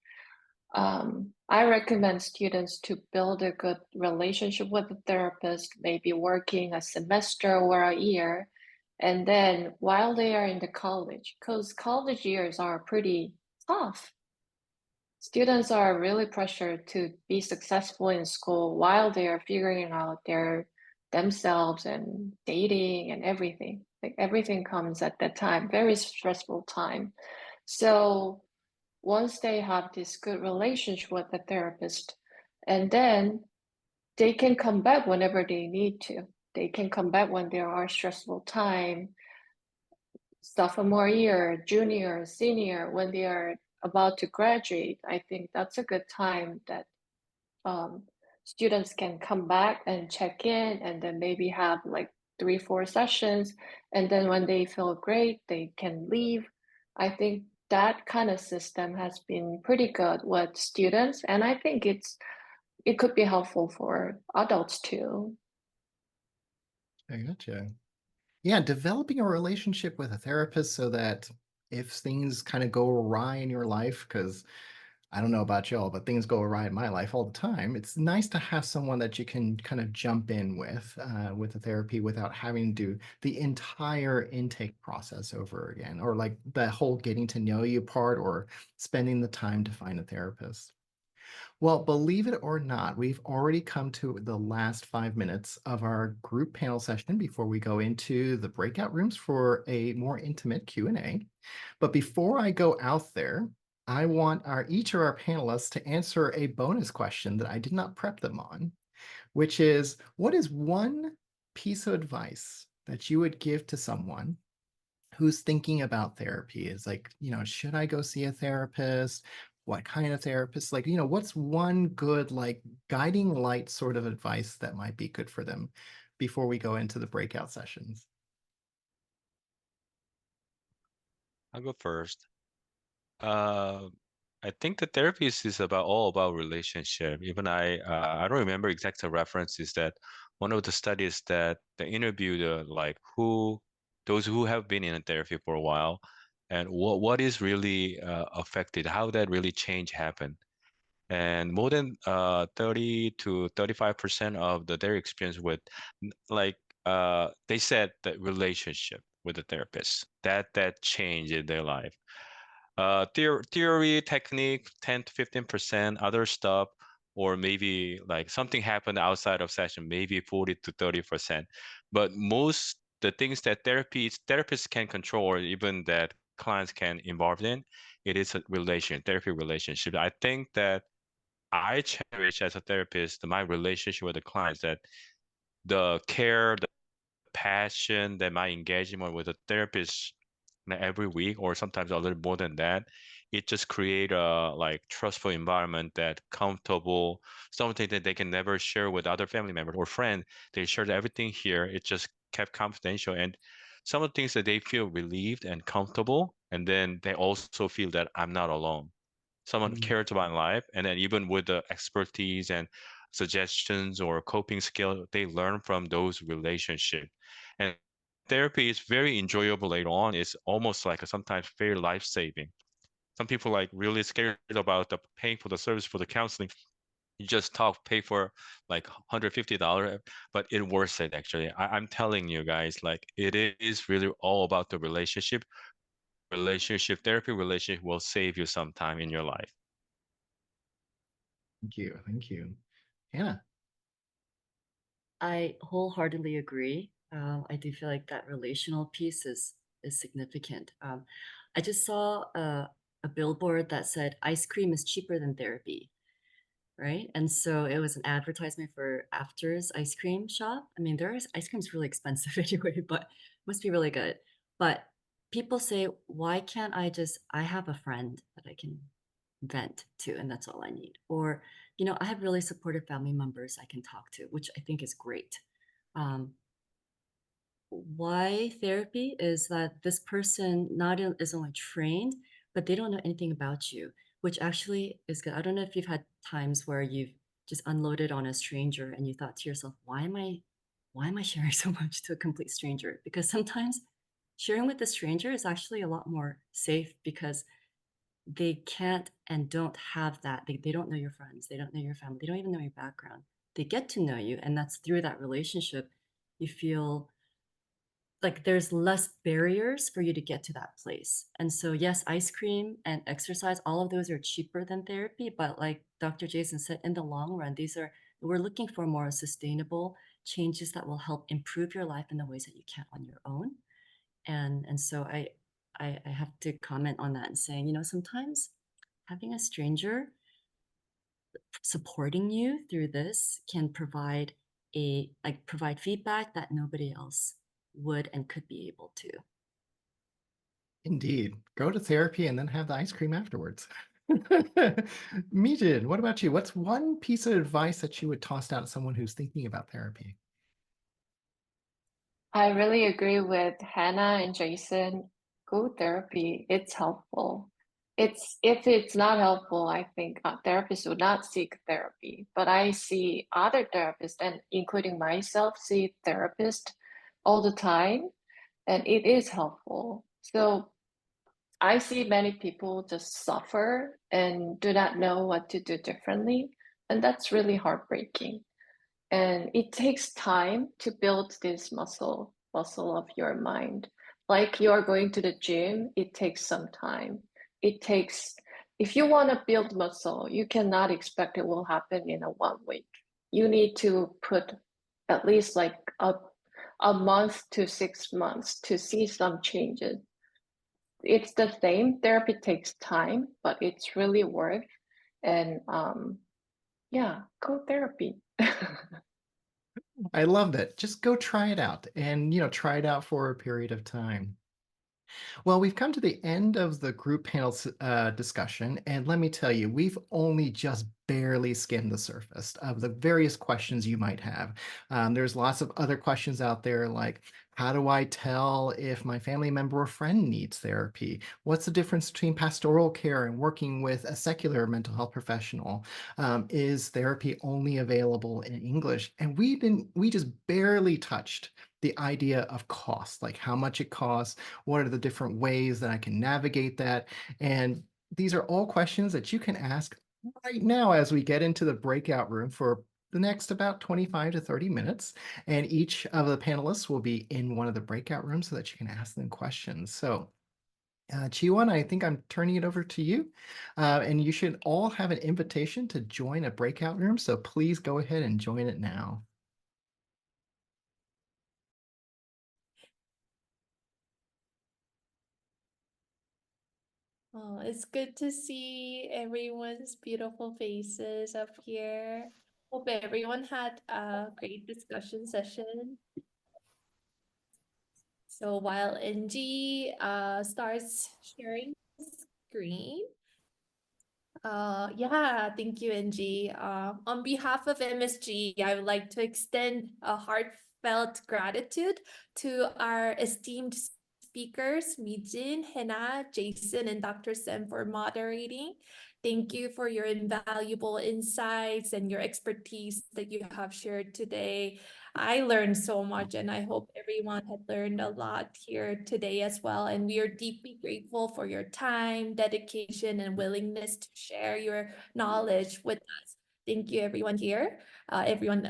I recommend students to build a good relationship with the therapist, maybe working a semester or a year. And then while they are in the college, because college years are pretty tough, students are really pressured to be successful in school while they are figuring out themselves and dating and everything. Like everything comes at that time, very stressful time. So once they have this good relationship with the therapist, and then they can come back whenever they need to. They can come back when there are stressful time, sophomore year, junior, senior, when they are about to graduate. I think that's a good time that um, students can come back and check in and then maybe have like 3, 4 sessions. And then when they feel great, they can leave. I think that kind of system has been pretty good with students. And I think it could be helpful for adults too. I gotcha. Yeah, developing a relationship with a therapist so that if things kind of go awry in your life, because I don't know about y'all, but things go awry in my life all the time. It's nice to have someone that you can kind of jump in with the therapy without having to do the entire intake process over again, or like the whole getting to know you part, or spending the time to find a therapist. Well, believe it or not, we've already come to the last 5 minutes of our group panel session before we go into the breakout rooms for a more intimate Q&A. But before I go out there, I want each of our panelists to answer a bonus question that I did not prep them on, which is, what is one piece of advice that you would give to someone who's thinking about therapy? Is like, should I go see a therapist? What kind of therapist? Like, what's one good, like, guiding light sort of advice that might be good for them before we go into the breakout sessions? I'll go first. Uh, I think the therapy is about all about relationship. Even I don't remember exact references that one of the studies that they interviewed like those who have been in therapy for a while, and what is really affected, how that really change happened. And more than 30 to 35% of their experience with like they said that relationship with the therapist that changed in their life. Theory, technique, 10 to 15%, other stuff, or maybe like something happened outside of session, maybe 40 to 30%. But most the things that therapists can control, or even that clients can involve in, it is a therapy relationship. I think that I cherish as a therapist my relationship with the clients, that the care, the passion, that my engagement with the therapist every week, or sometimes a little more than that, it just create a like trustful environment, that comfortable, something that they can never share with other family members or friends. They shared everything here. It just kept confidential, and some of the things that they feel relieved and comfortable, and then they also feel that I'm not alone. Someone Mm. cares about life, and then even with the expertise and suggestions or coping skill they learn from those relationships. And therapy is very enjoyable later on. It's almost like sometimes very life-saving. Some people like really scared about the paying for the service for the counseling. You just pay for like $150, but it worth it actually. I'm telling you guys, like it is really all about the relationship. Relationship therapy relationship will save you some time in your life. Thank you. Thank you. Hannah. I wholeheartedly agree. I do feel like that relational piece is is significant. I just saw a billboard that said ice cream is cheaper than therapy, right? And so it was an advertisement for After's ice cream shop. I mean, ice cream's really expensive anyway, but must be really good. But people say, why can't I have a friend that I can vent to, and that's all I need. Or, I have really supportive family members I can talk to, which I think is great. Um, why therapy is that this person is only trained, but they don't know anything about you, which actually is good. I don't know if you've had times where you've just unloaded on a stranger and you thought to yourself, why am I sharing so much to a complete stranger? Because sometimes sharing with a stranger is actually a lot more safe because they can't and don't have that. They don't know your friends, they don't know your family, they don't even know your background. They get to know you, and that's through that relationship you feel like there's less barriers for you to get to that place. And so, yes, ice cream and exercise, all of those are cheaper than therapy. But like Dr. Jason said, in the long run, we're looking for more sustainable changes that will help improve your life in the ways that you can't on your own. And so I have to comment on that and saying, sometimes having a stranger supporting you through this can provide feedback that nobody else would and could be able to. Indeed. Go to therapy and then have the ice cream afterwards. Mijin, what about you? What's one piece of advice that you would toss out to someone who's thinking about therapy? I really agree with Hannah and Jason. Go therapy. It's helpful. If it's not helpful, I think therapists would not seek therapy. But I see other therapists, and including myself, see therapists all the time, and it is helpful. So I see many people just suffer and do not know what to do differently, and that's really heartbreaking. And it takes time to build this muscle of your mind. Like you're going to the gym, it takes some time. It takes, if you want to build muscle, you cannot expect it will happen in a 1 week. You need to put at least like a month to 6 months to see some changes. It's the same. Therapy takes time, but it's really worth. And yeah, go therapy. I love that. Just go try it out and, try it out for a period of time. Well, we've come to the end of the group panel discussion, and let me tell you, we've only just barely skimmed the surface of the various questions you might have. There's lots of other questions out there like, how do I tell if my family member or friend needs therapy? What's the difference between pastoral care and working with a secular mental health professional? Is therapy only available in English? And we just barely touched the idea of cost, like how much it costs, what are the different ways that I can navigate that? And these are all questions that you can ask right now as we get into the breakout room for the next about 25 to 30 minutes. And each of the panelists will be in one of the breakout rooms so that you can ask them questions. So Chiwon, I think I'm turning it over to you. And you should all have an invitation to join a breakout room. So please go ahead and join it now. Oh, it's good to see everyone's beautiful faces up here. Hope everyone had a great discussion session. So while NG starts sharing the screen, yeah, thank you, NG. On behalf of MSG, I would like to extend a heartfelt gratitude to our esteemed speakers, Mijin, Hena, Jason, and Dr. Sem for moderating. Thank you for your invaluable insights and your expertise that you have shared today. I learned so much, and I hope everyone had learned a lot here today as well. And we are deeply grateful for your time, dedication, and willingness to share your knowledge with us. Thank you everyone here, everyone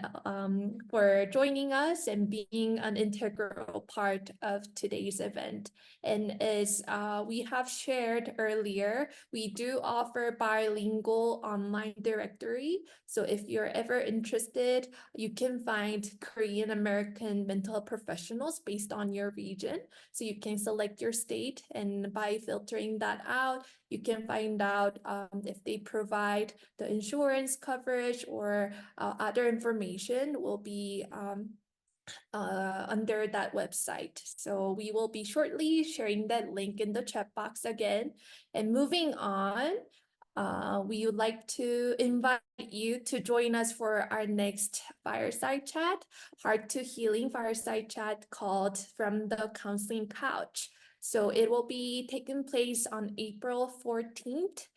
for joining us and being an integral part of today's event. And as we have shared earlier, we do offer bilingual online directory. So if you're ever interested, you can find Korean American mental health professionals based on your region. So you can select your state, and by filtering that out, you can find out if they provide the insurance coverage or other information will be under that website. So we will be shortly sharing that link in the chat box again. And moving on, we would like to invite you to join us for our next fireside chat, Heart to Healing fireside chat called From the Counseling Couch. So it will be taking place on April 14th,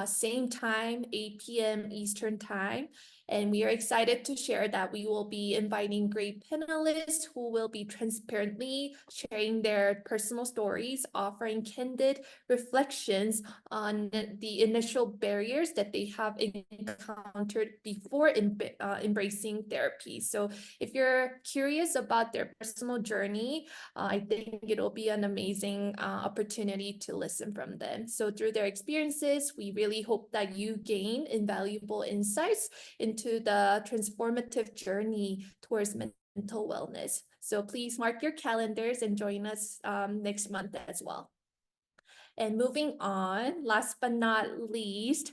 same time, 8 p.m. Eastern Time. And we are excited to share that we will be inviting great panelists who will be transparently sharing their personal stories, offering candid reflections on the initial barriers that they have encountered before embracing therapy. So if you're curious about their personal journey, I think it'll be an amazing opportunity to listen from them. So through their experiences, we really hope that you gain invaluable insights into the transformative journey towards mental wellness. So please mark your calendars and join us next month as well. And moving on, last but not least,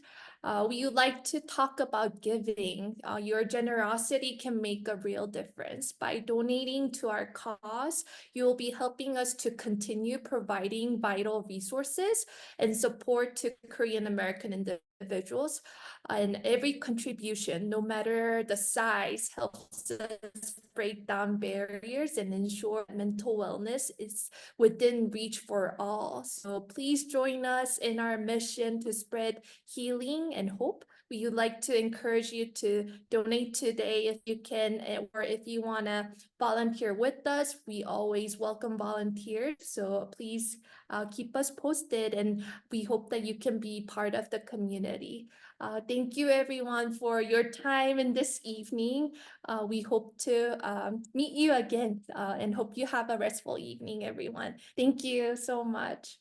we would like to talk about giving. Your generosity can make a real difference. By donating to our cause, you will be helping us to continue providing vital resources and support to Korean American individuals. And every contribution, no matter the size, helps us break down barriers and ensure mental wellness is within reach for all. So please join us in our mission to spread healing and hope. We would like to encourage you to donate today if you can, or if you want to volunteer with us. We always welcome volunteers. So please keep us posted, and we hope that you can be part of the community. Thank you everyone for your time in this evening. We hope to meet you again and hope you have a restful evening, everyone. Thank you so much.